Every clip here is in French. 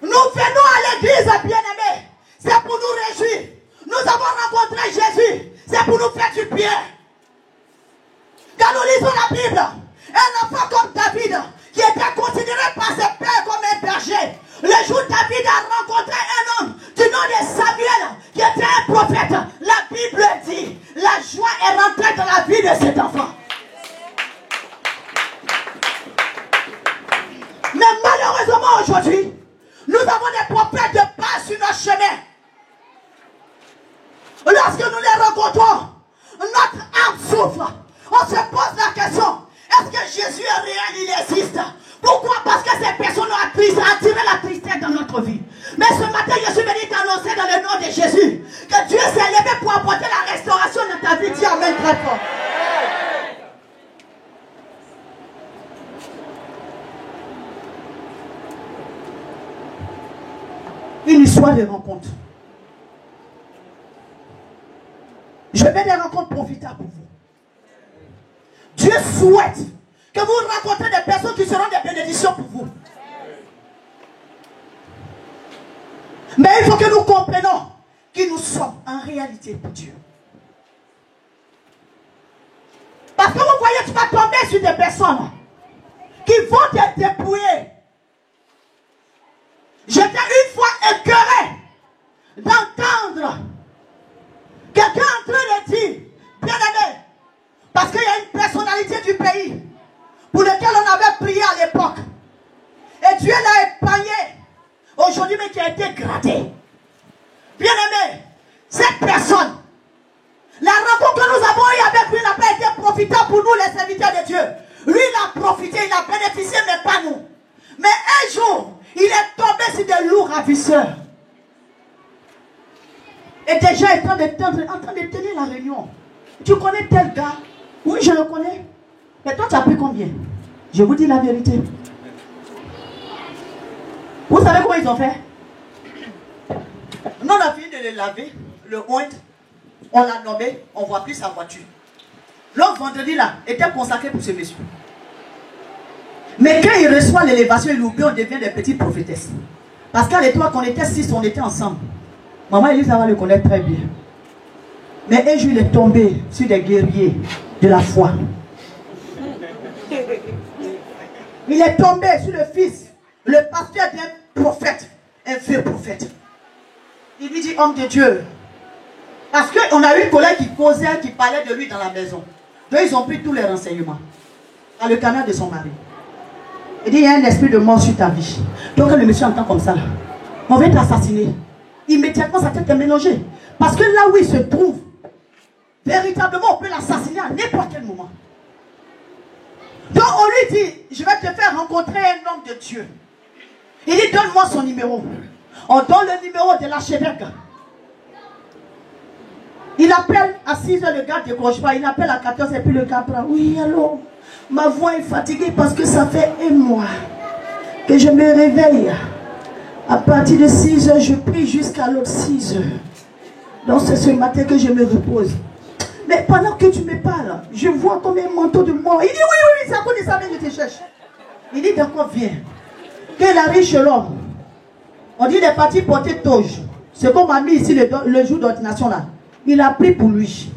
Nous venons à l'église, bien-aimés. C'est pour nous réjouir. Nous avons rencontré Jésus. C'est pour nous faire du bien. Quand nous lisons la Bible, un enfant comme David, qui était considéré par ses pères comme un berger, le jour où David a rencontré un homme du nom de Samuel, qui était un prophète, la Bible dit, la joie est rentrée dans la vie de cet enfant. Mais malheureusement aujourd'hui, nous avons des prophètes de pas sur notre chemin. Lorsque nous les rencontrons, notre âme souffre. On se pose la question, est-ce que Jésus est réel, il existe? Pourquoi? Parce que ces personnes ont attiré la tristesse dans notre vie. Mais ce matin, je suis venu t'annoncer dans le nom de Jésus que Dieu s'est levé pour apporter la restauration dans ta vie. Dis amen très fort. Une histoire de rencontre. Je vais des rencontres profitables pour vous. Dieu souhaite que vous rencontrez des personnes qui seront des bénédictions pour vous. Mais il faut que nous comprenions qui nous sommes en réalité pour Dieu. Parce que vous voyez, tu vas tomber sur des personnes qui vont te dépouiller. J'étais une fois écœuré d'entendre quelqu'un en train de dire, bien aimé, parce qu'il y a une personnalité du pays pour lequel on avait prié à l'époque. Et Dieu l'a épargné aujourd'hui, mais qui a été gradé. Bien aimé, cette personne, la rencontre que nous avons eue avec lui n'a pas été profitable pour nous, les serviteurs de Dieu. Lui, il a profité, il a bénéficié, mais pas nous. Mais un jour, il est tombé sur des loups ravisseurs. Et déjà, il est en train de tenir la réunion. Tu connais tel gars? Oui, je le connais. Mais toi, tu as pris combien? Je vous dis la vérité. Vous savez comment ils ont fait? Nous, on a fini de le laver, le oint, on l'a nommé, on ne voit plus sa voiture. L'autre vendredi là était consacré pour ce monsieur. Mais quand il reçoit l'élévation, il oublie, on devient des petites prophétesses. Parce qu'à l'époque, on était 6, on était ensemble. Maman Elisa va le connaître très bien. Mais un jour, il est tombé sur des guerriers de la foi. Il est tombé sur le fils, le pasteur d'un prophète, un vieux prophète. Il lui dit, homme de Dieu. Parce qu'on a eu une collègue qui causait, qui parlait de lui dans la maison. Donc ils ont pris tous les renseignements. Dans le canal de son mari. Il dit, il y a un esprit de mort sur ta vie. Donc quand le monsieur entend comme ça, là, on va t'assassiner. Immédiatement sa tête est mélangée. Parce que là où il se trouve, véritablement on peut l'assassiner à n'importe quel moment. Donc on lui dit, je vais te faire rencontrer un homme de Dieu. Il dit, donne-moi son numéro. On donne le numéro de l'archevêque. Il appelle à 6 h, le gars ne décroche pas. Il appelle à 14 et puis le gars prend. Oui, allô, ma voix est fatiguée parce que ça fait un mois que je me réveille. À partir de 6 h, je prie jusqu'à l'autre 6 h. Donc c'est ce matin que je me repose. Mais pendant que tu me parles, je vois comme un manteau de mort. Il dit, oui, c'est à cause de ça que je te cherche. Il dit, d'accord, viens. Quand il arrive chez l'homme, on dit, il est parti porter toge. C'est qu'on m'a mis ici le jour d'ordination là. Il a pris pour lui.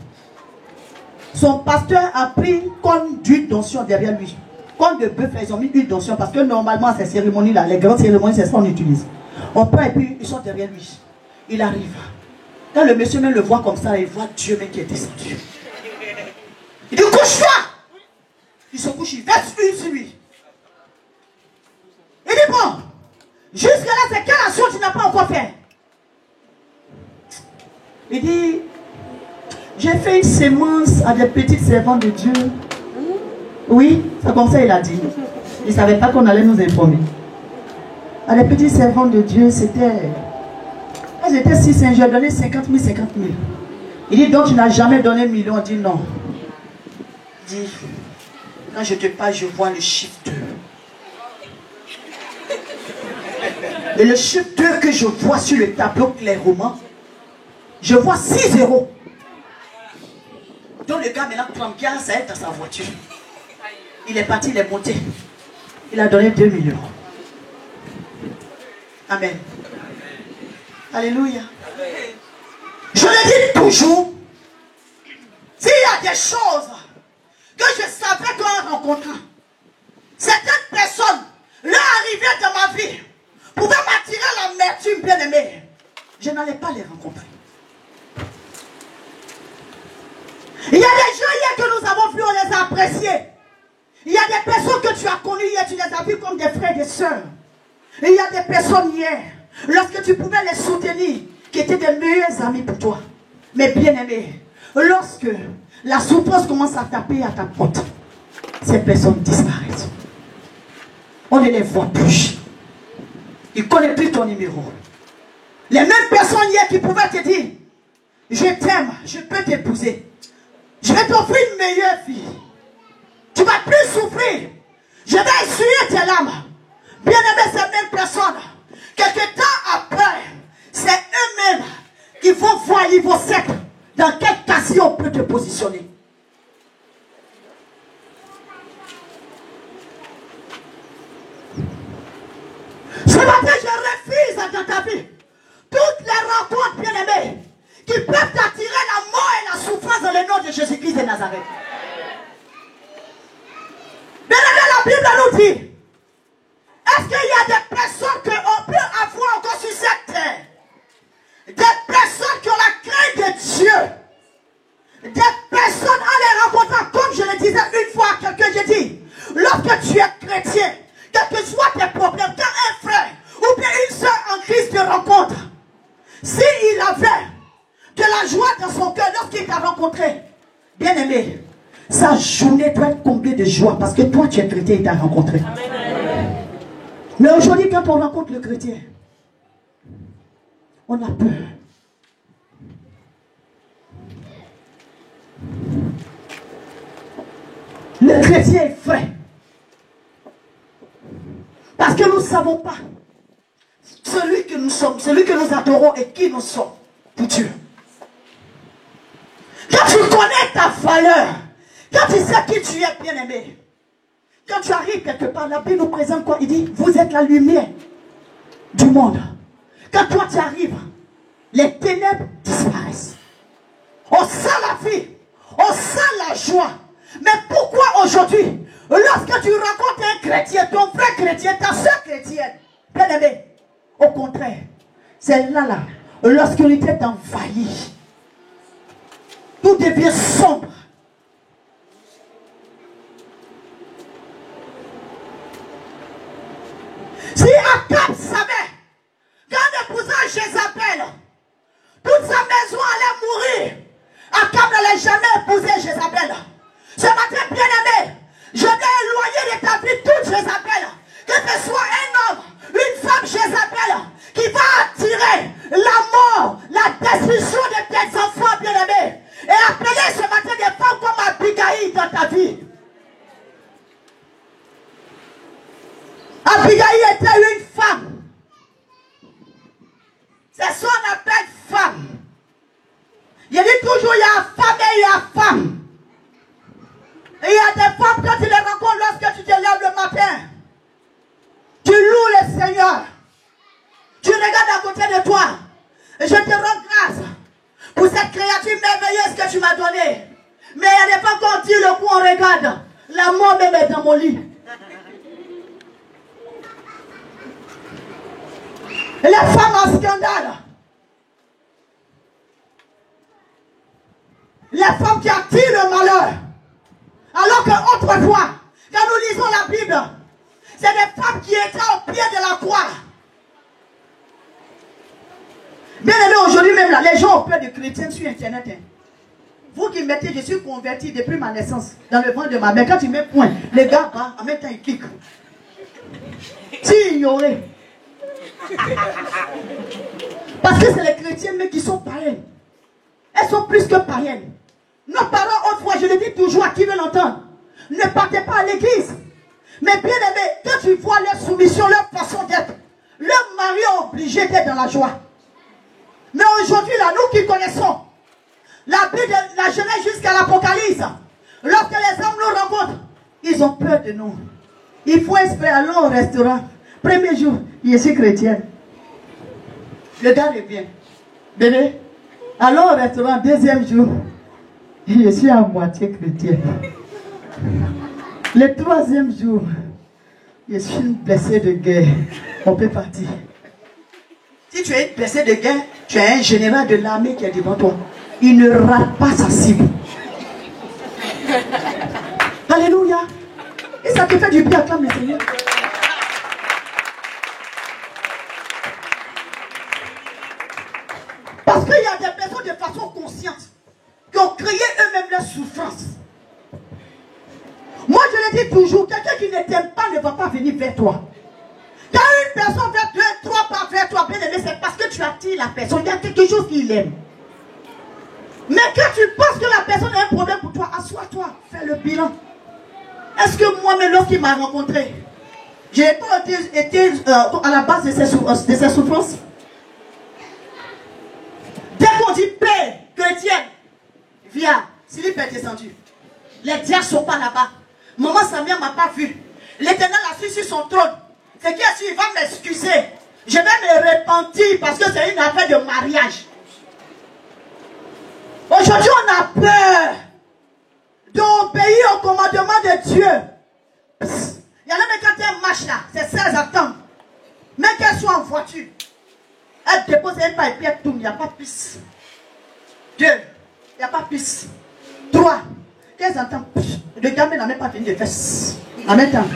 Son pasteur a pris comme d'huile d'onction derrière lui. Comme de bœuf, ils ont mis huile d'onction parce que normalement, ces cérémonies-là, les grandes cérémonies, c'est ça qu'on utilise. On prend et puis ils sont derrière lui. Il arrive. Quand le monsieur même le voit comme ça, il voit Dieu même qui est descendu. Il dit, couche-toi! Il se couche, il verse une sur lui. Il dit, bon, jusque-là, c'est quelle action tu n'as pas encore fait? Il dit, j'ai fait une sémence à des petites servantes de Dieu. Oui, c'est comme ça il a dit. Il ne savait pas qu'on allait nous informer. À des petites servantes de Dieu, c'était... Elles étaient 6, j'ai donné 50 000, 50 000. Il dit, donc tu n'as jamais donné 1 million? On dit non. Il dit, quand je te parle, je vois le chiffre 2. Et le chiffre 2 que je vois sur le tableau clairement, je vois 6 €. Donc le gars maintenant prend bien ça aide dans sa voiture. Il est parti, il est monté. Il a donné 2 millions. Amen. Alléluia. Je le dis toujours, s'il y a des choses que je savais qu'en rencontrant, certaines personnes, leur arrivée dans ma vie, pouvaient m'attirer l'amertume bien-aimée, je n'allais pas les rencontrer. Il y a des gens hier que nous avons vus, on les a appréciés. Il y a des personnes que tu as connues hier, tu les as vus comme des frères et des sœurs. Et il y a des personnes hier, lorsque tu pouvais les soutenir, qui étaient des meilleurs amis pour toi. Mais bien aimés, lorsque la souffrance commence à taper à ta porte, ces personnes disparaissent. On ne les voit plus. Ils ne connaissent plus ton numéro. Les mêmes personnes hier qui pouvaient te dire, je t'aime, je peux t'épouser. Je vais t'offrir une meilleure vie. Tu ne vas plus souffrir. Je vais essuyer tes larmes. Bien aimé, ces mêmes personnes, quelque temps après, c'est eux-mêmes qui vont voir, ils vont savoir dans quel casier on peut te positionner. Ce matin, je refuse dans ta vie toutes les rencontres, bien aimées, qui peuvent t'attirer la mort et la souffrance dans le nom de Jésus-Christ de Nazareth. Bien aimé, la Bible nous dit, est-ce qu'il y a des personnes qu'on peut avoir encore sur cette terre? Des personnes qui ont la crainte de Dieu. Des personnes en les rencontrant, comme je le disais une fois à quelqu'un, j'ai dit, lorsque tu es chrétien, quels que soient tes problèmes, quand un frère ou bien une soeur en Christ te rencontre, s'il avait de la joie dans son cœur lorsqu'il t'a rencontré, bien aimé, sa journée doit être comblée de joie parce que toi tu es chrétien et t'a rencontré. Amen. Mais aujourd'hui, quand on rencontre le chrétien, on a peur. Le chrétien est frais. Parce que nous ne savons pas celui que nous sommes, celui que nous adorons et qui nous sommes pour Dieu. Quand tu connais ta valeur, quand tu sais qui tu es, bien aimé, quand tu arrives quelque part, la Bible nous présente quoi? Il dit, vous êtes la lumière du monde. Quand toi tu arrives, les ténèbres disparaissent. On sent la vie, on sent la joie. Mais pourquoi aujourd'hui, lorsque tu rencontres un chrétien, ton frère chrétien, ta soeur chrétienne, bien aimé, au contraire, c'est là, lorsqu'on était envahi, tout devient sombre. Si Akab savait qu'en épousant Jézabel, toute sa maison allait mourir, Akab n'allait jamais épouser Jézabel. Ce matin, bien aimé, je vais éloigner de ta vie toute Jézabel. Que ce soit un homme, une femme Jézabel, qui va attirer la mort, la destruction de tes enfants, bien aimés. Et appeler ce matin des femmes comme Abigail dans ta vie. Abigail était une femme. C'est son appel femme. Il dit toujours, il y a femme et il y a femme. Et il y a des femmes, quand tu les rencontres, lorsque tu te lèves le matin, tu loues le Seigneur. Tu regardes à côté de toi. Et je te rends grâce pour cette créature merveilleuse que tu m'as donnée. Mais il y a des femmes quand on tire le coup, on regarde. La mort même est dans mon lit. Et les femmes en scandale. Les femmes qui attirent le malheur. Alors qu'autrefois, quand nous lisons la Bible, c'est des femmes qui étaient au pied de la croix. Bien aimé, aujourd'hui même, là, les gens ont peur de chrétiens sur Internet. Hein. Vous qui mettez, je suis converti depuis ma naissance, dans le ventre de ma mère. Quand tu mets point, les gars, bah, en même temps, ils cliquent. Tu ignorais. Parce que c'est les chrétiens mais qui sont païennes. Elles sont plus que païennes. Nos parents, autrefois, je le dis toujours à qui veut l'entendre, ne partez pas à l'église. Mais bien aimé, quand tu vois leur soumission, leur façon d'être, leur mari est obligé d'être dans la joie. Mais aujourd'hui, là, nous qui connaissons la Bible de la Genèse jusqu'à l'Apocalypse, lorsque les hommes nous rencontrent, ils ont peur de nous. Il faut espérer, allons au restaurant. Premier jour, je suis chrétienne. Le gars revient. Bébé, allons au restaurant, deuxième jour. Je suis à moitié chrétien. Le troisième jour, je suis une blessée de guerre. On peut partir. Si tu es une blessée de guerre, tu es un général de l'armée qui est devant toi. Il ne rate pas sa cible. Alléluia. Et ça te fait du bien, acclame le Seigneur. Parce qu'il y a des personnes de façon consciente qui ont créé eux-mêmes leur souffrance. Moi je le dis toujours, quelqu'un qui ne t'aime pas ne va pas venir vers toi. Quand une personne vient 2, 3 pas vers toi, bien aimé, c'est parce que tu attires la personne. Il y a quelque chose qu'il aime. Mais quand tu penses que la personne a un problème pour toi, assois-toi, fais le bilan. Est-ce que moi-même, lorsqu'il m'a rencontré, j'ai pas été à la base de ses souffrances? Dès qu'on dit paix chrétienne, viens, Philippe est descendu. Les diables ne sont pas là-bas. Maman Samia ne m'a pas vu. L'Éternel a su sur son trône. C'est qui a su, il va m'excuser. Je vais me repentir parce que c'est une affaire de mariage. Aujourd'hui, on a peur d'obéir au commandement de Dieu. Il y en a même quand elle marche là, c'est 16 attentes. Même qu'elle soit en voiture, elle dépose un pas et puis elle tourne, il n'y a pas de piste. 2, il n'y a pas de piste. 3, 15 attentes. Le gamin n'a même pas fini de fesses. En même temps.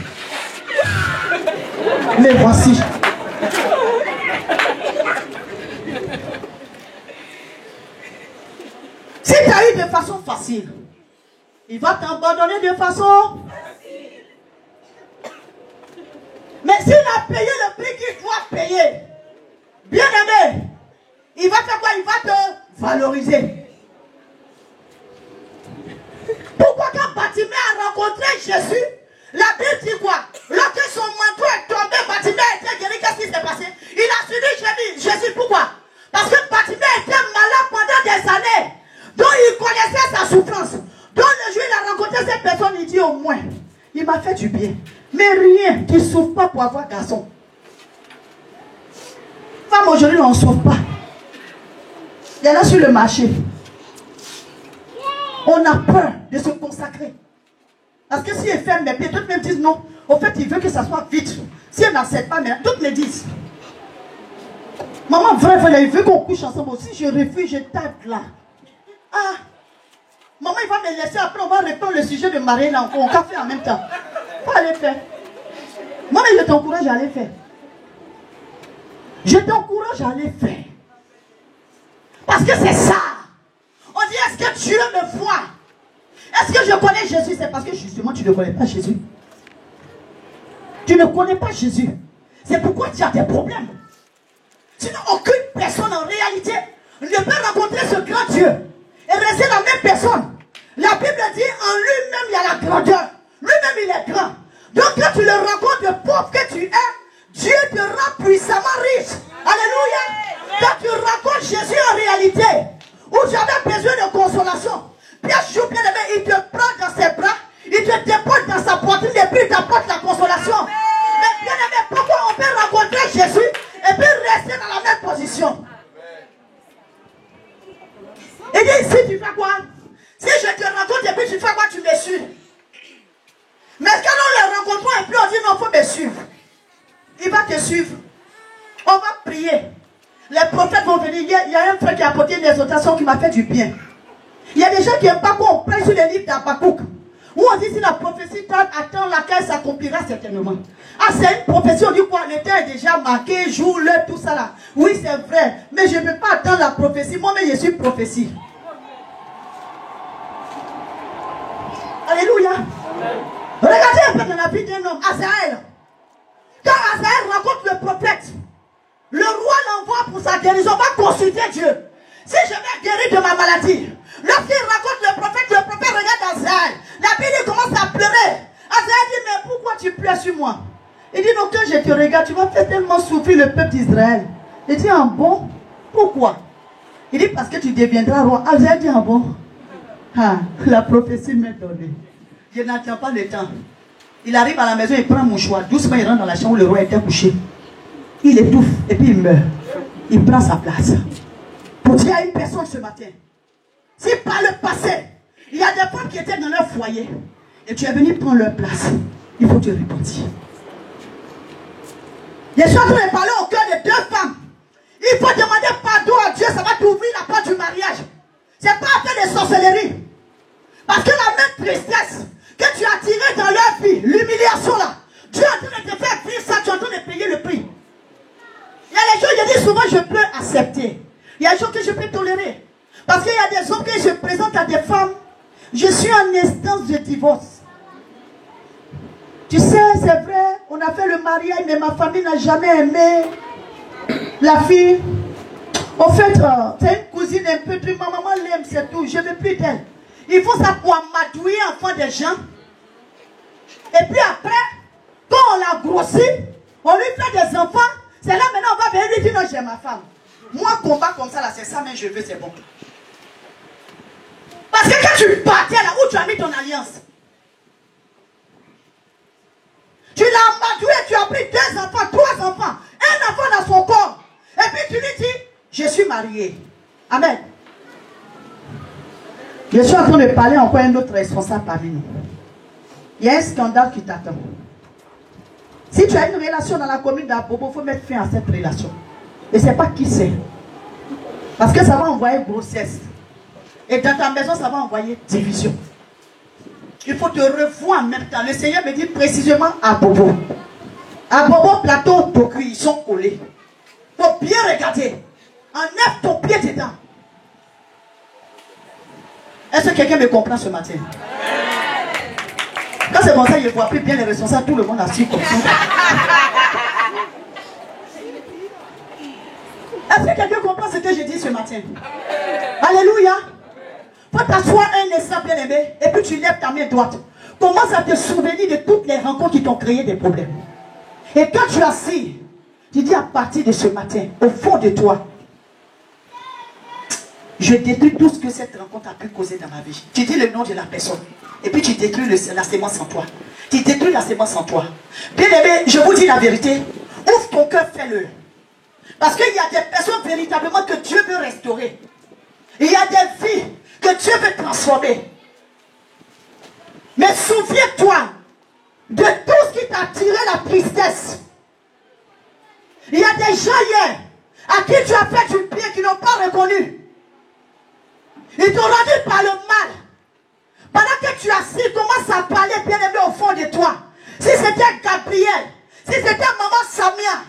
Mais voici. Si tu as eu de façon facile, il va t'abandonner de façon facile. Mais s'il a payé le prix qu'il doit payer, bien aimé, il va faire quoi? Il va te valoriser. Pourquoi quand Bartimée a rencontré Jésus, la Bible dit quoi? Lorsque son manteau est tombé, Bartimée a été guéri. Qu'est-ce qui s'est passé? Il a suivi Jésus. Pourquoi? Parce que Bartimée était malade pendant des années. Donc il connaissait sa souffrance. Donc le jour où il a rencontré cette personne, il dit au moins, il m'a fait du bien. Mais rien, tu ne souffres pas pour avoir garçon. Femme, aujourd'hui, on ne souffre pas. Il y en a sur le marché. On a peur de se consacrer. Parce que si elle ferme mes pieds, toutes me disent non. Au fait, il veut que ça soit vite. Si elle n'accepte pas, mais toutes me disent. Maman, vrai, il veut qu'on couche ensemble. Si je refuse, je tape là. Ah, maman, il va me laisser. Après, on va reprendre le sujet de marier là. On va faire en même temps. Il faut aller faire. Moi, mais je t'encourage à aller faire. Je t'encourage à aller faire. Parce que c'est ça. On dit, est-ce que Dieu me voit? Est-ce que je connais Jésus? C'est parce que justement, tu ne connais pas Jésus. Tu ne connais pas Jésus. C'est pourquoi tu as des problèmes. Sinon, aucune personne en réalité ne peut rencontrer ce grand Dieu et rester la même personne. La Bible dit, en lui-même, il y a la grandeur. Lui-même, il est grand. Donc, quand tu le rencontres, le pauvre que tu es, Dieu te rend puissamment riche. Alléluia. Quand tu rencontres Jésus en réalité, où tu avais besoin de consolation, bien sûr, bien aimé, il te prend dans ses bras, il te dépose dans sa poitrine et puis il t'apporte la consolation. Mais bien aimé, pourquoi on peut rencontrer Jésus et puis rester dans la même position? Il dit, si tu fais quoi? Si je te rencontre et puis tu fais quoi? Tu me suis. Mais quand on le rencontre et puis on dit non, il faut me suivre. Il va te suivre. On va prier. Les prophètes vont venir. Il y a un frère qui a apporté une exhortation qui m'a fait du bien. Il y a des gens qui n'aiment pas qu'on prenne sur les livres d'Habakkuk. Où on dit si la prophétie tarde, attends laquelle s'accomplira certainement. Ah, c'est une prophétie, on dit quoi? Le temps est déjà marqué, jour, l'heure, tout ça là. Oui, c'est vrai. Mais je ne peux pas attendre la prophétie. Moi-même, je suis prophétie. Alléluia. Amen. Regardez un peu dans la vie d'un homme, Azaël. Quand Azaël rencontre le prophète, le roi l'envoie pour sa guérison, va consulter Dieu. Si je vais guérir de ma maladie, lorsqu'il rencontre le prophète regarde Azaël. La Bible commence à pleurer. Azaël dit, mais pourquoi tu pleures sur moi? Il dit, non, quand je te regarde, tu vas faire tellement souffrir le peuple d'Israël. Il dit, ah bon? Pourquoi? Il dit, parce que tu deviendras roi. Azaël dit, ah bon? Ah, la prophétie m'est donnée. Je n'attends pas le temps. Il arrive à la maison, il prend un mouchoir. Doucement, il rentre dans la chambre où le roi était couché. Il étouffe et puis il meurt. il prend sa place. Pour dire à une personne ce matin, si par le passé, il y a des femmes qui étaient dans leur foyer, et tu es venu prendre leur place, il faut te repentir. Je suis en train de parler au cœur de deux femmes. Il faut demander pardon à Dieu, ça va t'ouvrir la porte du mariage. Ce n'est pas affaire de sorcellerie. Parce que la même tristesse que tu as tirée dans leur vie, l'humiliation là, Dieu est en train de te faire vivre ça, tu es en train de payer le prix. Il y a les choses, je dis souvent, je peux accepter. Il y a des choses que je peux tolérer. Parce qu'il y a des hommes que je présente à des femmes, je suis en instance de divorce. Tu sais, c'est vrai, on a fait le mariage, mais ma famille n'a jamais aimé la fille. En fait, c'est une cousine un peu truc, ma maman l'aime, c'est tout, je ne veux plus d'elle. Il faut ça pour amadouiller enfant des gens. Et puis après, quand on l'a grossi, on lui fait des enfants, c'est là maintenant on va venir lui dire non, j'ai ma femme. Moi, combat comme ça, là, c'est ça, mais je veux, c'est bon. Parce que quand tu partais là où tu as mis ton alliance, tu l'as amadoué, tu as pris 2 enfants, 3 enfants, un enfant dans son corps. Et puis tu lui dis, je suis marié. Amen. Je suis en train de parler encore à un autre responsable parmi nous. Il y a un scandale qui t'attend. Si tu as une relation dans la commune d'Abobo, il faut mettre fin à cette relation. Et ce n'est pas qui c'est. Parce que ça va envoyer grossesse. Et dans ta maison, ça va envoyer division. Il faut te revoir en même temps. Le Seigneur me dit précisément à Bobo. À Bobo, plateau, Toku, ils sont collés. Il faut bien regarder. Enlève ton pied dedans. Est-ce que quelqu'un me comprend ce matin? Quand c'est comme ça, il ne voit plus bien les responsables. Tout le monde a su comme ça. Est-ce que quelqu'un comprend ce que je dis ce matin? Alléluia. Il faut t'asseoir un instant bien aimé et puis tu lèves ta main droite. Commence à te souvenir de toutes les rencontres qui t'ont créé des problèmes. Et quand tu assis, tu dis à partir de ce matin, au fond de toi, je détruis tout ce que cette rencontre a pu causer dans ma vie. Tu dis le nom de la personne. Et puis tu détruis la sémence en toi. Tu détruis la sémence en toi. Bien aimé, je vous dis la vérité. Ouvre ton cœur, fais-le. Parce qu'il y a des personnes véritablement que Dieu veut restaurer. Il y a des vies que Dieu veut transformer. Mais souviens-toi de tout ce qui t'a tiré la tristesse. Il y a des gens hier à qui tu as fait du bien qui n'ont pas reconnu. Ils t'ont rendu par le mal. Pendant que tu as assis, commence à parler bien aimé au fond de toi. Si c'était Gabriel, si c'était maman Samia,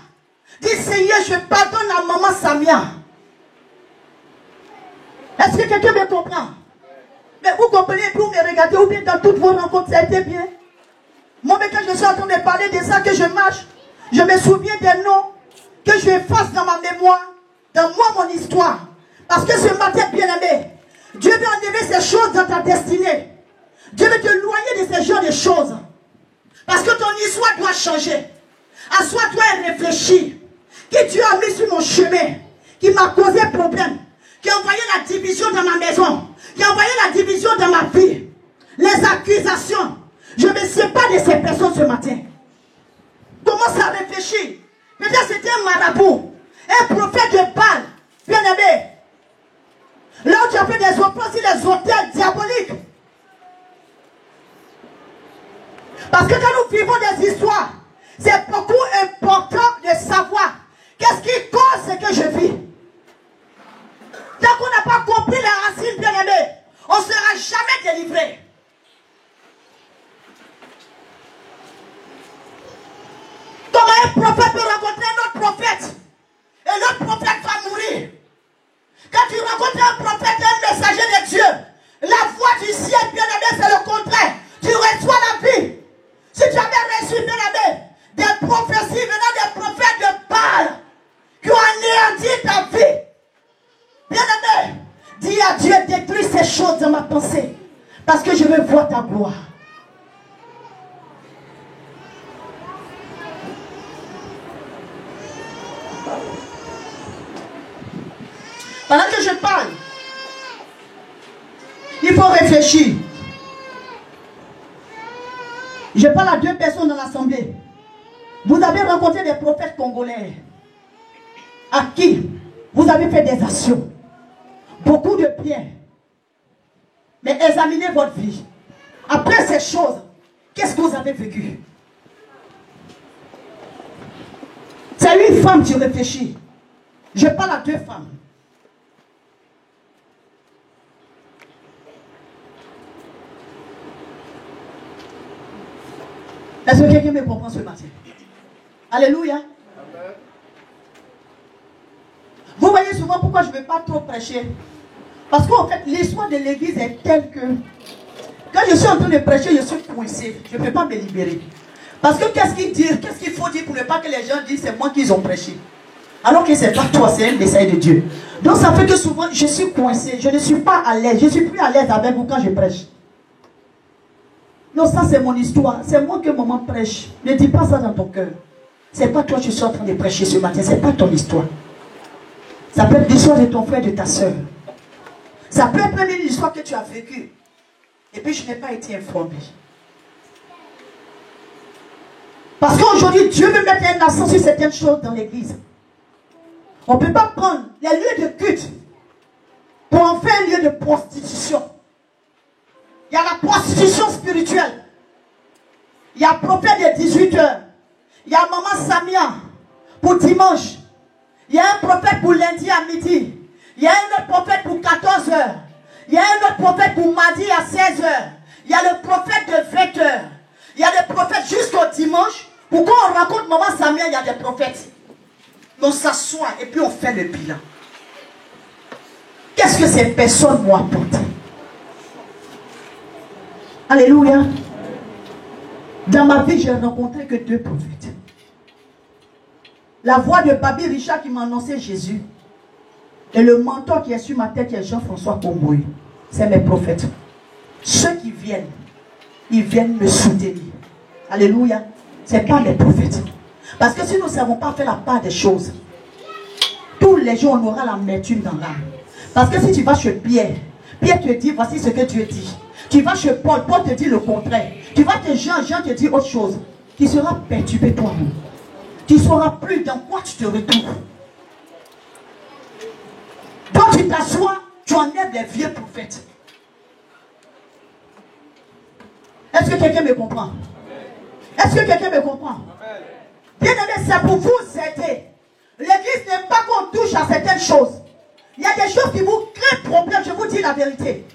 dis Seigneur, je pardonne à maman Samia. Est-ce que quelqu'un me comprend? Mais vous comprenez, vous me regardez, ou bien dans toutes vos rencontres, ça a été bien. Moi, mais quand je suis en train de parler de ça, que je marche, je me souviens des noms que je efface dans ma mémoire, dans moi, mon histoire. Parce que ce matin, bien aimé, Dieu veut enlever ces choses dans ta destinée. Dieu veut te loyer de ces genres de choses. Parce que ton histoire doit changer. Assois-toi et réfléchis. Qui Dieu a mis sur mon chemin, qui m'a causé problème, qui a envoyé la division dans ma maison, qui a envoyé la division dans ma vie. Les accusations. Je me sépare de ces personnes ce matin. Commence à réfléchir. Peut-être c'était un marabout, un prophète de Baal, bien aimé. Là où tu as fait des opérations, des hôtels diaboliques. Parce que quand nous vivons des histoires, c'est beaucoup important de savoir qu'est-ce qui cause ce que je vis. Tant qu'on n'a pas compris les racines, bien aimées, on ne sera jamais délivré. Comment un prophète peut rencontrer un autre prophète et l'autre prophète va mourir? Quand tu rencontres un prophète, un messager de Dieu, la voix du ciel, bien aimé, c'est le contraire. Tu reçois la vie. Si tu avais reçu, bien aimé, des prophéties venant des prophètes de Baal qui ont anéanti ta vie, bien aimé, dis à Dieu, détruis ces choses dans ma pensée. Parce que je veux voir ta gloire. Pendant que je parle, il faut réfléchir. Je parle à 2 personnes dans l'assemblée. Vous avez rencontré des prophètes congolais à qui Vous avez fait des actions. Beaucoup de bien. Mais examinez votre vie. Après ces choses, qu'est-ce que vous avez vécu? C'est une femme qui réfléchit. Je parle à deux femmes. Est-ce que quelqu'un me comprend ce matin? Alléluia. Vous voyez souvent pourquoi je ne vais pas trop prêcher. Parce qu'en fait, l'histoire de l'église est telle que quand je suis en train de prêcher, je suis coincé. Je ne peux pas me libérer. Parce que qu'est-ce qu'il faut dire pour ne pas que les gens disent c'est moi qui ont prêché. Alors que ce n'est pas toi, c'est un message de Dieu. Donc ça fait que souvent je suis coincé. Je ne suis pas à l'aise. Je ne suis plus à l'aise avec vous quand je prêche. Non, ça c'est mon histoire. C'est moi que maman prêche. Ne dis pas ça dans ton cœur. Ce n'est pas toi que je suis en train de prêcher ce matin. Ce n'est pas ton histoire. Ça peut être l'histoire de ton frère, de ta soeur. Ça peut être même une histoire que tu as vécue. Et puis je n'ai pas été informé. Parce qu'aujourd'hui, Dieu veut mettre un accent sur certaines choses dans l'église. On ne peut pas prendre les lieux de culte pour en faire un lieu de prostitution. Il y a la prostitution spirituelle. Il y a le prophète de 18h. Il y a maman Samia pour dimanche. Il y a un prophète pour lundi à midi. Il y a un autre prophète pour 14h. Il y a un autre prophète pour mardi à 16h. Il y a le prophète de 20h. Il y a des prophètes jusqu'au dimanche. Pourquoi on raconte maman Samia, il y a des prophètes? On s'assoit et puis on fait le bilan. Qu'est-ce que ces personnes m'ont apporté? Alléluia. Dans ma vie, j'ai rencontré que 2 prophètes. La voix de Babi Richard qui m'a annoncé Jésus. Et le mentor qui est sur ma tête, qui est Jean-François Komboui. C'est mes prophètes. Ceux qui viennent, ils viennent me soutenir. Alléluia. Ce n'est pas mes prophètes. Parce que si nous ne savons pas faire la part des choses, tous les jours on aura l'amertume dans l'âme. Parce que si tu vas chez Pierre, Pierre te dit voici ce que Dieu dit. Tu vas chez Paul, Paul te dit le contraire. Tu vas chez Jean, Jean te dit autre chose. Tu seras perturbé toi-même. Tu ne sauras plus dans quoi tu te retrouves. Quand tu t'assois, tu enlèves les vieux prophètes. Est-ce que quelqu'un me comprend? Est-ce que quelqu'un me comprend? Bien aimé, c'est pour vous aider. L'église n'aime pas qu'on touche à certaines choses. Il y a des choses qui vous créent problème, je vous dis la vérité.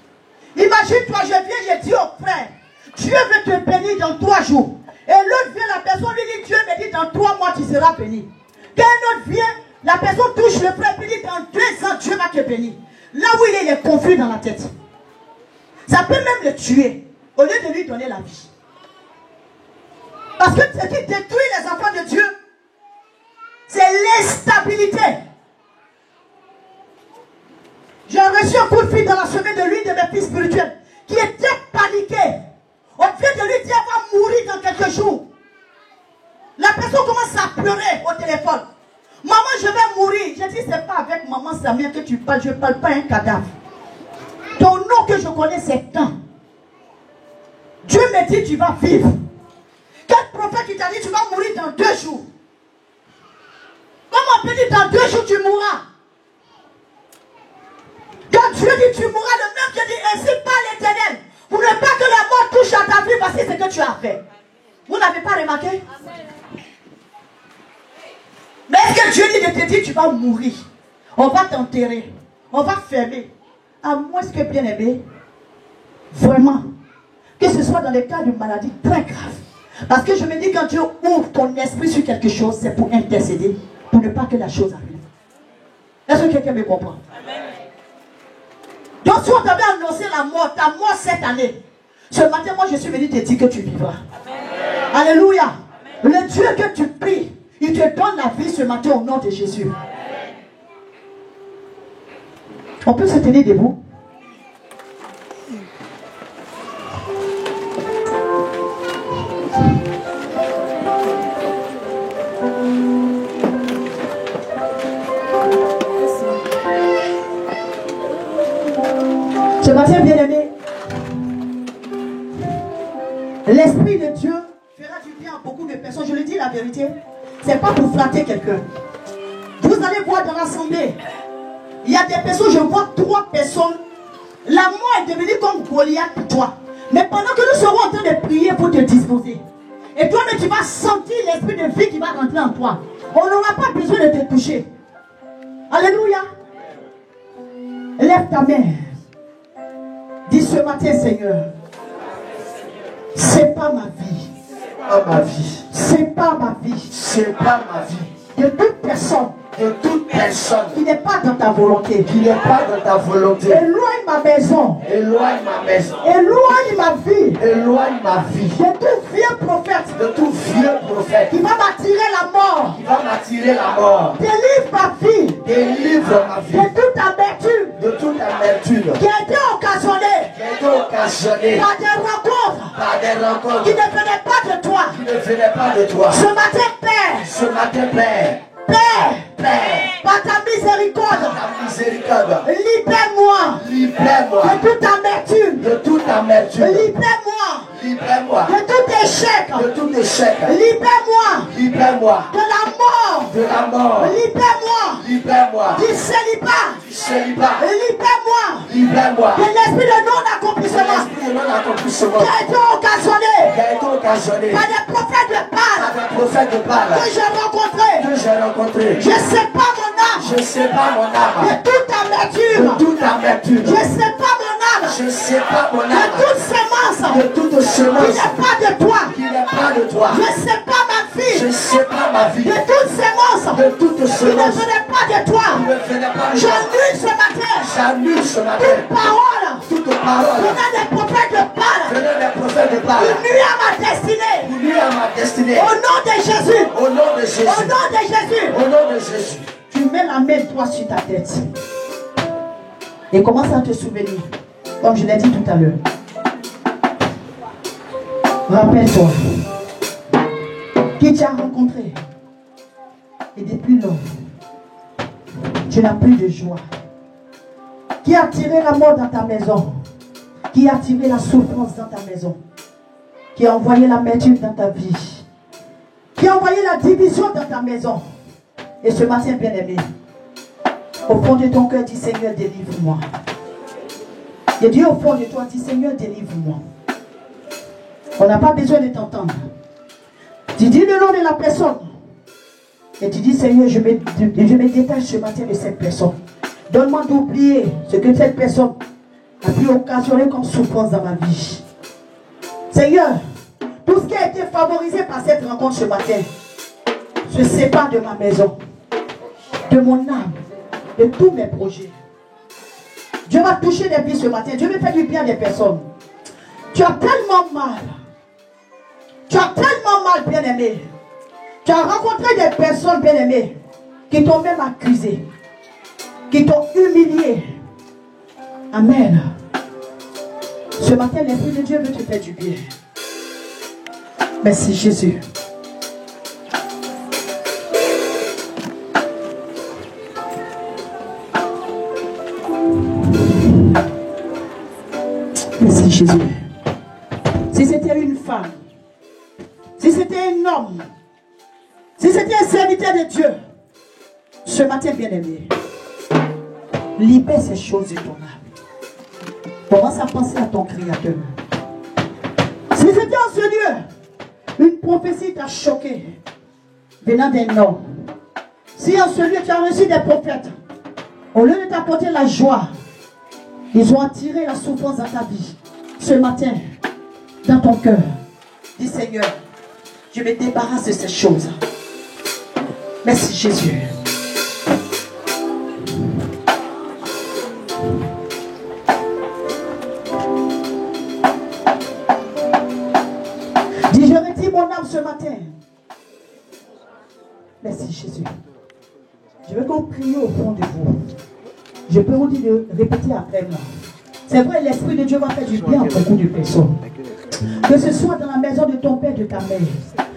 Imagine-toi, je viens, je dis au frère, Dieu veut te bénir dans 3 jours. Et l'autre vient, la personne lui dit, Dieu me dit dans 3 mois tu seras béni. Quand l'autre vient, la personne touche le frère et dit dans 2 ans Dieu va te bénir. Là où il est confus dans la tête. Ça peut même le tuer, au lieu de lui donner la vie. Parce que ce qui détruit les enfants de Dieu, c'est l'instabilité. J'ai reçu un coup de fil dans la semaine de l'une de mes filles spirituelles qui était paniquée. On vient de lui dire elle va mourir dans quelques jours. La personne commence à pleurer au téléphone. Maman, je vais mourir. J'ai dit, c'est pas avec maman Samia que tu parles. Je ne parle pas un cadavre. Ton nom que je connais, c'est quand. Dieu me dit, tu vas vivre. Quel prophète qui t'a dit, tu vas mourir dans 2 jours? Comment on peut dire, dans 2 jours, tu mourras? Quand Dieu dit, tu mourras, le même Dieu dit, ainsi par l'Éternel. Pour ne pas que la mort touche à ta vie, voici ce que tu as fait. Vous n'avez pas remarqué? Mais est-ce que Dieu dit de te dire, tu vas mourir? On va t'enterrer. On va fermer. À moins que, bien aimé, vraiment, que ce soit dans les cas de maladie très grave. Parce que je me dis, quand Dieu ouvre ton esprit sur quelque chose, c'est pour intercéder, pour ne pas que la chose arrive. Est-ce que quelqu'un me comprend? Amen. Donc si on t'avait annoncé la mort, ta mort cette année, ce matin, moi je suis venu te dire que tu vivras. Amen. Alléluia. Amen. Le Dieu que tu pries, il te donne la vie ce matin au nom de Jésus. Amen. On peut se tenir debout. Ce matin, bien aimé, l'Esprit de Dieu fera du bien à beaucoup de personnes. Je le dis la vérité, ce n'est pas pour flatter quelqu'un. Vous allez voir dans l'assemblée, Il y a des personnes, je vois 3 personnes. La mort est devenue comme Goliath pour toi. Mais pendant que nous serons en train de prier pour te disposer, et toi-même tu vas sentir l'esprit de vie qui va rentrer en toi. On n'aura pas besoin de te toucher. Alléluia. Lève ta main. Dis ce matin, Seigneur, c'est pas ma vie. Pas ma vie. C'est pas ma vie. C'est pas ma vie. De toute personne. De toute personne Qui n'est pas dans ta volonté. qui n'est pas dans ta volonté. Éloigne ma maison. Éloigne ma maison. Éloigne ma vie. Éloigne ma vie. De tout vieux prophète. De tout vieux prophète Qui va m'attirer la mort. qui va m'attirer la mort. Délivre ma vie. Délivre ma vie De toute amertume. de toute amertume Qui a été occasionnée. qui a été occasionnée Par des rencontres. par des rencontres Qui ne venaient pas de toi. qui ne venaient pas de toi. Ce matin, Père. Ce matin, Père, Père. Père, Par ta miséricorde. ta miséricorde, Libère-moi. libère-moi De toute amertume. de toute amertume. Libère-moi. Libère-moi De tout échec. de tout échec. Libère-moi. Libère-moi De la mort. de la mort. Libère-moi. Libère-moi Du célibat. du célibat. Libère-moi. Libère-moi De l'esprit de non-accomplissement. l'esprit de non-accomplissement Qui a été occasionné qui a été occasionné par des prophètes de par Baal des prophètes de Baal que j'ai rencontrés. que j'ai rencontrés. Je sépare mon âme Je sépare mon âme de toute de amertume. toute amertume. Je sépare mon âme Je sépare mon de âme toute sémence de toute qui semence n'est pas de toi. qui n'est pas de toi. Je sépare ma Je vie sépare ma vie de toute sémence de toute qui ne semence venait pas de toi. qui ne venait pas de toi. J'annule ce matin J'annule ce matin toute parole toute parole venant des prophètes de Baal venant des prophètes de qui Baal nuit à ma destinée. qui nuit à ma destinée. Au nom de Jésus. Au nom de Jésus. Au nom de Jésus. Au nom de Jésus. Tu mets la main droite sur ta tête et commence à te souvenir, comme je l'ai dit tout à l'heure. Rappelle-toi qui tu as rencontré et depuis lors, tu n'as plus de joie. Qui a tiré la mort dans ta maison, qui a tiré la souffrance dans ta maison, qui a envoyé l'amertume dans ta vie, qui a envoyé la division dans ta maison. Et ce matin, bien-aimé, au fond de ton cœur, dis Seigneur, délivre-moi. Et Dieu au fond de toi, dis Seigneur, délivre-moi. On n'a pas besoin de t'entendre. Tu dis le nom de la personne. Et tu dis Seigneur, je me détache ce matin de cette personne. Donne-moi d'oublier ce que cette personne a pu occasionner comme souffrance dans ma vie. Seigneur, tout ce qui a été favorisé par cette rencontre ce matin se sépare de ma maison, de mon âme, de tous mes projets. Dieu va toucher les vies ce matin. Dieu me fait du bien des personnes. Tu as tellement mal. Tu as tellement mal, bien-aimé. Tu as rencontré des personnes, bien-aimées, qui t'ont même accusé, qui t'ont humilié. Amen. Ce matin, l'Esprit de Dieu veut te faire du bien. Merci Jésus. Merci Jésus. Si c'était une femme, si c'était un homme, si c'était un serviteur de Dieu, ce matin bien-aimé, libère ces choses de ton âme. Commence à penser à ton Créateur. Si c'était en ce lieu, une prophétie t'a choqué, venant d'un homme. Si en ce lieu tu as reçu des prophètes, au lieu de t'apporter la joie, ils ont attiré la souffrance dans ta vie. Ce matin, dans ton cœur, dis Seigneur, je me débarrasse de ces choses. Merci Jésus. Dis, je retire mon âme ce matin. Merci Jésus. Je veux qu'on prie au fond de vous. Je peux vous dire de répéter après moi. C'est vrai, l'Esprit de Dieu va faire du bien à beaucoup de personnes. Que ce soit dans la maison de ton père, de ta mère.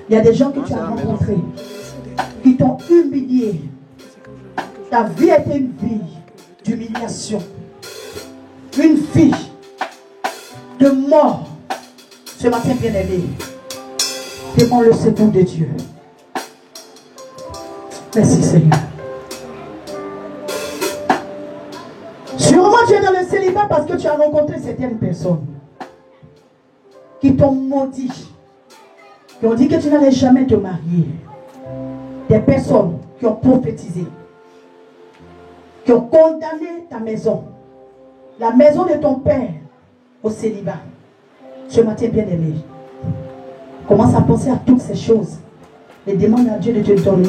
Il y a des gens que tu as rencontrés, qui t'ont humilié. Ta vie a été une vie d'humiliation. Une vie de mort. Ce matin, bien-aimé, demande le secours de Dieu. Merci Seigneur. pas parce que tu as rencontré certaines personnes qui t'ont maudit, qui ont dit que tu n'allais jamais te marier. Des personnes qui ont prophétisé, qui ont condamné ta maison, la maison de ton père au célibat. Ce matin, bien-aimé, commence à penser à toutes ces choses et demande à Dieu de te donner,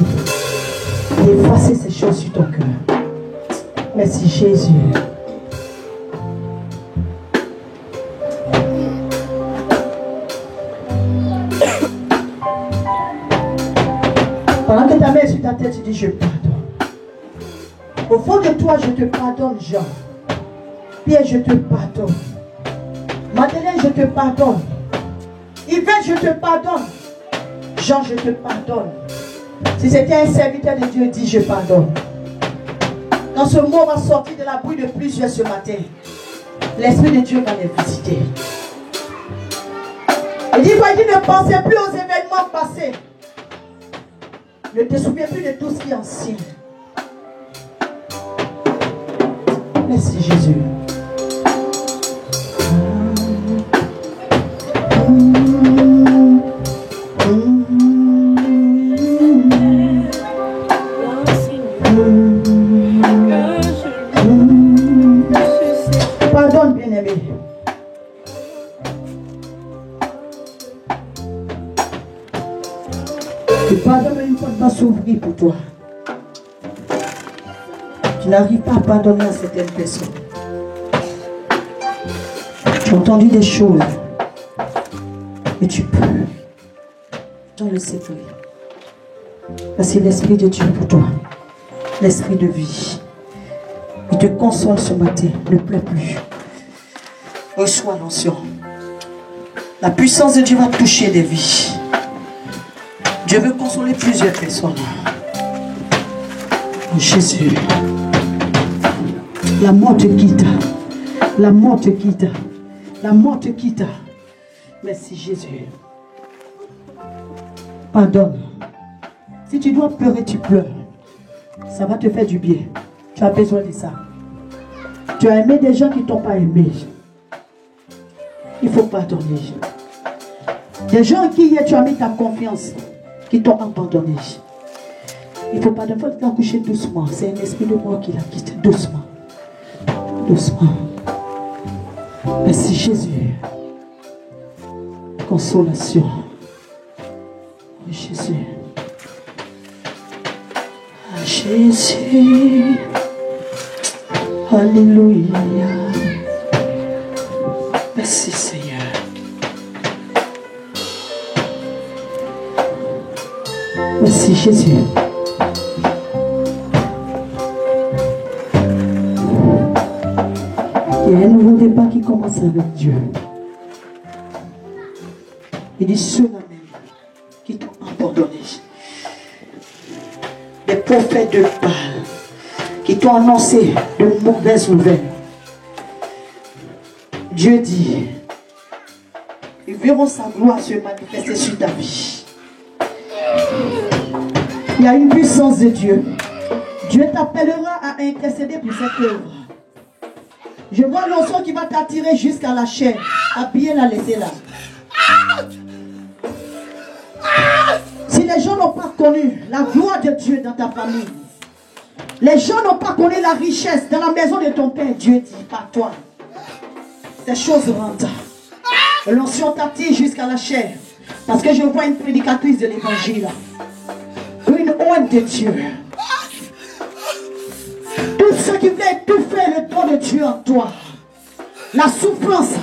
d'effacer ces choses sur ton cœur. Merci Jésus. Pendant que ta main est sur ta tête, tu dis je pardonne. Au fond de toi, je te pardonne, Jean. Pierre, je te pardonne. Madeleine, je te pardonne. Yvette, je te pardonne. Jean, je te pardonne. Si c'était un serviteur de Dieu, dis je pardonne. Quand ce mot va sortir de la bouche de plusieurs ce matin, l'Esprit de Dieu va les visiter. Il dit, ne pensez plus aux événements passés. Ne te souviens plus de tout ce qui est ancien. Merci Jésus. Pardonne, bien-aimé. Le pardon, une porte va s'ouvrir pour toi. Tu n'arrives pas à pardonner à certaines personnes. Tu as entendu des choses. Et tu peux. Dans le secret. C'est l'Esprit de Dieu pour toi. L'Esprit de vie. Il te console ce matin. Ne pleure plus. Reçois l'onction. La puissance de Dieu va toucher des vies. Dieu veut consoler plusieurs personnes. Oh Jésus. La mort te quitte. La mort te quitte. La mort te quitte. Merci Jésus. Pardonne. Si tu dois pleurer, tu pleures. Ça va te faire du bien. Tu as besoin de ça. Tu as aimé des gens qui ne t'ont pas aimé. Il faut pardonner. Des gens en qui hier tu as mis ta confiance, qui t'ont abandonné. Il faut pardonner. Il faut t'accoucher doucement. C'est un esprit de mort qui la quitte. Doucement. Doucement. Merci Jésus. Consolation. Oh Jésus. Ah, Jésus. Alléluia. Merci Seigneur. Merci Jésus. Il y a un nouveau débat qui commence avec Dieu. Il dit ceux-là même qui t'ont abandonné. Des prophètes de Baal qui t'ont annoncé de mauvaises nouvelles. Dieu dit, ils verront sa gloire se manifester sur ta vie. Il y a une puissance de Dieu. Dieu t'appellera à intercéder pour cette œuvre. Je vois l'onction qui va t'attirer jusqu'à la chair. À bien la laisser là. Si les gens n'ont pas connu la gloire de Dieu dans ta famille, les gens n'ont pas connu la richesse dans la maison de ton père, Dieu dit, pas toi. Ces choses rentrent. L'onction t'attire jusqu'à la chair. Parce que je vois une prédicatrice de l'évangile. Une honte de Dieu. Tout ce qui voulait étouffer le don de Dieu en toi. La souffrance,